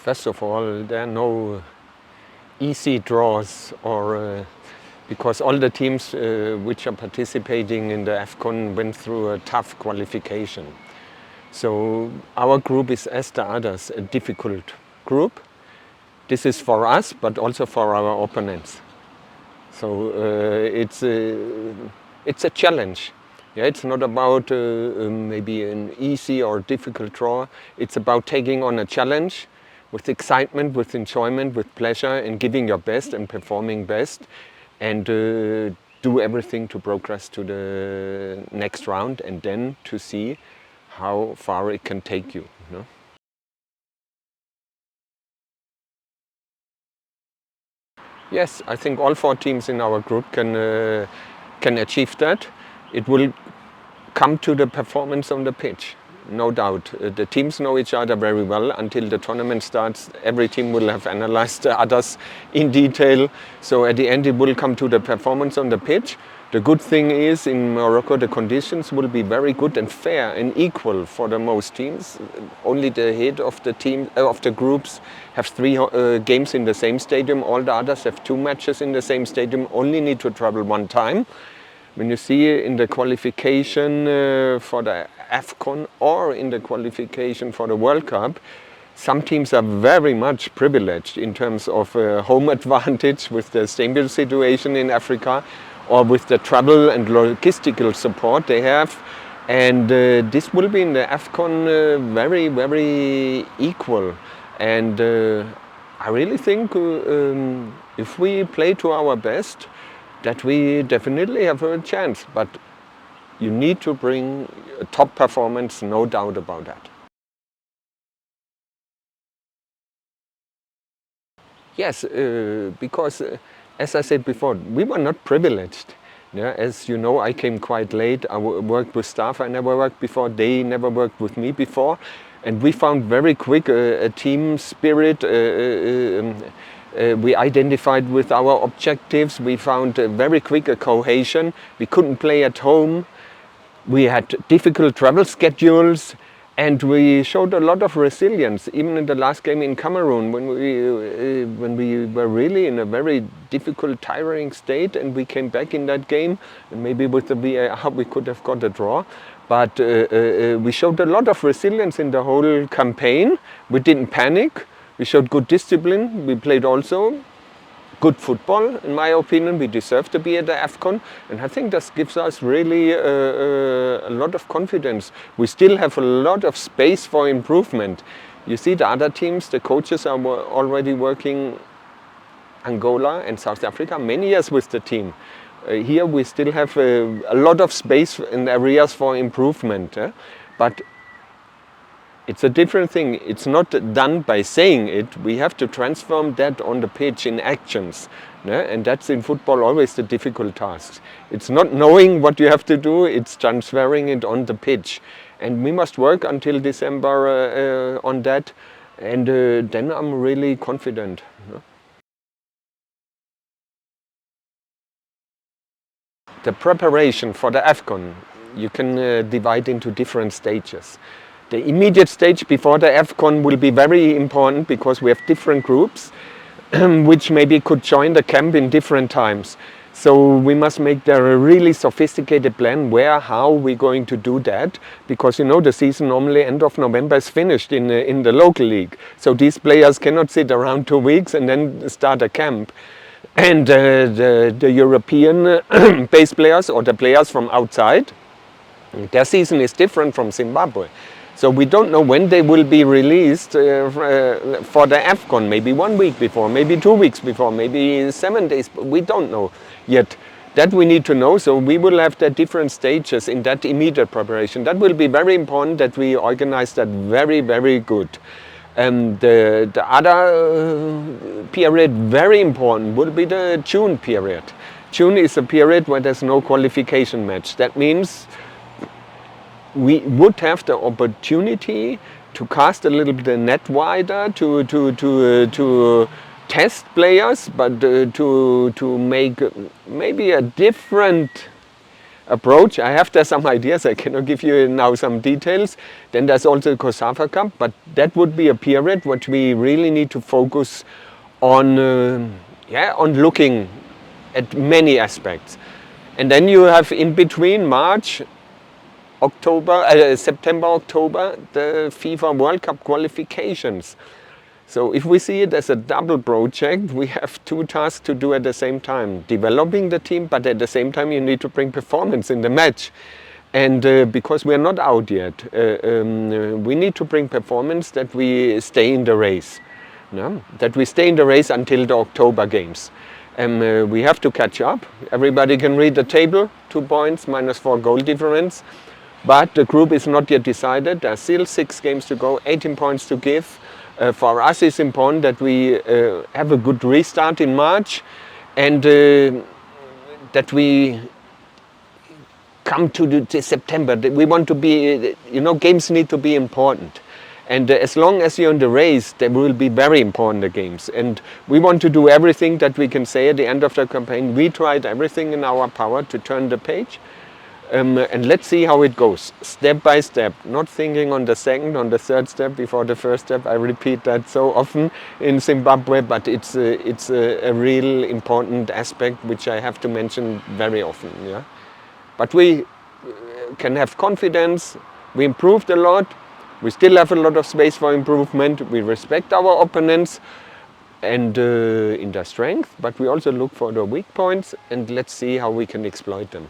First of all, there are no easy draws, or because all the teams which are participating in the AFCON went through a tough qualification. So our group is, as the others, a difficult group. This is for us, but also for our opponents. So it's a challenge. Yeah, it's not about maybe an easy or difficult draw. It's about taking on a challenge with excitement, with enjoyment, with pleasure, and giving your best and performing best, and do everything to progress to the next round, and then to see how far it can take you. You know? Yes, I think all 4 teams in our group can achieve that. It will come to the performance on the pitch, no doubt. The teams know each other very well. Until the tournament starts, every team will have analyzed the others in detail. So at the end it will come to the performance on the pitch. The good thing is, in Morocco the conditions will be very good and fair and equal for the most teams. Only the head of the team of the groups have 3 games in the same stadium. All the others have 2 matches in the same stadium, only need to travel 1 time. When you see in the qualification for the AFCON or in the qualification for the World Cup, some teams are very much privileged in terms of home advantage with the stable situation in Africa, or with the travel and logistical support they have. And this will be in the AFCON very, very equal. And I really think if we play to our best, that we definitely have a chance. But you need to bring a top performance, no doubt about that. Yes, because as I said before, we were not privileged. Yeah, as you know, I came quite late. I worked with staff I never worked before. They never worked with me before. And we found very quick a team spirit. We identified with our objectives. We found very quick a cohesion. We couldn't play at home. We had difficult travel schedules. And we showed a lot of resilience, even in the last game in Cameroon, when we were really in a very difficult, tiring state, and we came back in that game. And maybe with the VAR we could have got a draw. But we showed a lot of resilience in the whole campaign. We didn't panic. We showed good discipline. We played also good football, in my opinion. We deserve to be at the AFCON, and I think this gives us really a lot of confidence. We still have a lot of space for improvement. You see, the other teams, the coaches are already working Angola and South Africa many years with the team. Here we still have a lot of space in areas for improvement, but it's a different thing. It's not done by saying it. We have to transform that on the pitch in actions. And that's in football always the difficult task. It's not knowing what you have to do, it's transferring it on the pitch. And we must work until December on that. And then I'm really confident. The preparation for the AFCON, you can divide into different stages. The immediate stage before the AFCON will be very important, because we have different groups which maybe could join the camp in different times. So we must make there a really sophisticated plan where, how we're going to do that, because you know the season normally end of November is finished in the local league. So these players cannot sit around 2 weeks and then start a camp. And the European based players, or the players from outside, their season is different from Zimbabwe. So we don't know when they will be released for the AFCON, maybe 1 week before, maybe 2 weeks before, maybe 7 days, we don't know yet. That we need to know, so we will have the different stages in that immediate preparation. That will be very important, that we organize that very, very good. The other period, very important, will be the June period. June is a period where there's no qualification match. That means we would have the opportunity to cast a little bit the net wider, to test players, but to make maybe a different approach. I have there some ideas. I cannot give you now some details. Then there's also the COSAFA Cup, but that would be a period which we really need to focus on, on looking at many aspects. And then you have in between March, September, October, the FIFA World Cup qualifications. So if we see it as a double project, we have two tasks to do at the same time. Developing the team, but at the same time you need to bring performance in the match. And because we are not out yet, we need to bring performance that we stay in the race. No? That we stay in the race until the October games. We have to catch up. Everybody can read the table, 2 points, -4 goal difference. But the group is not yet decided. There are still 6 games to go, 18 points to give. For us it's important that we have a good restart in March and that we come to September. We want to be, games need to be important. And as long as you're in the race, there will be very important the games. And we want to do everything that we can say at the end of the campaign. We tried everything in our power to turn the page. And let's see how it goes, step by step, not thinking on the second, on the third step before the first step. I repeat that so often in Zimbabwe, but it's a real important aspect which I have to mention very often. Yeah? But we can have confidence, we improved a lot, we still have a lot of space for improvement, we respect our opponents and in their strength, but we also look for the weak points and let's see how we can exploit them.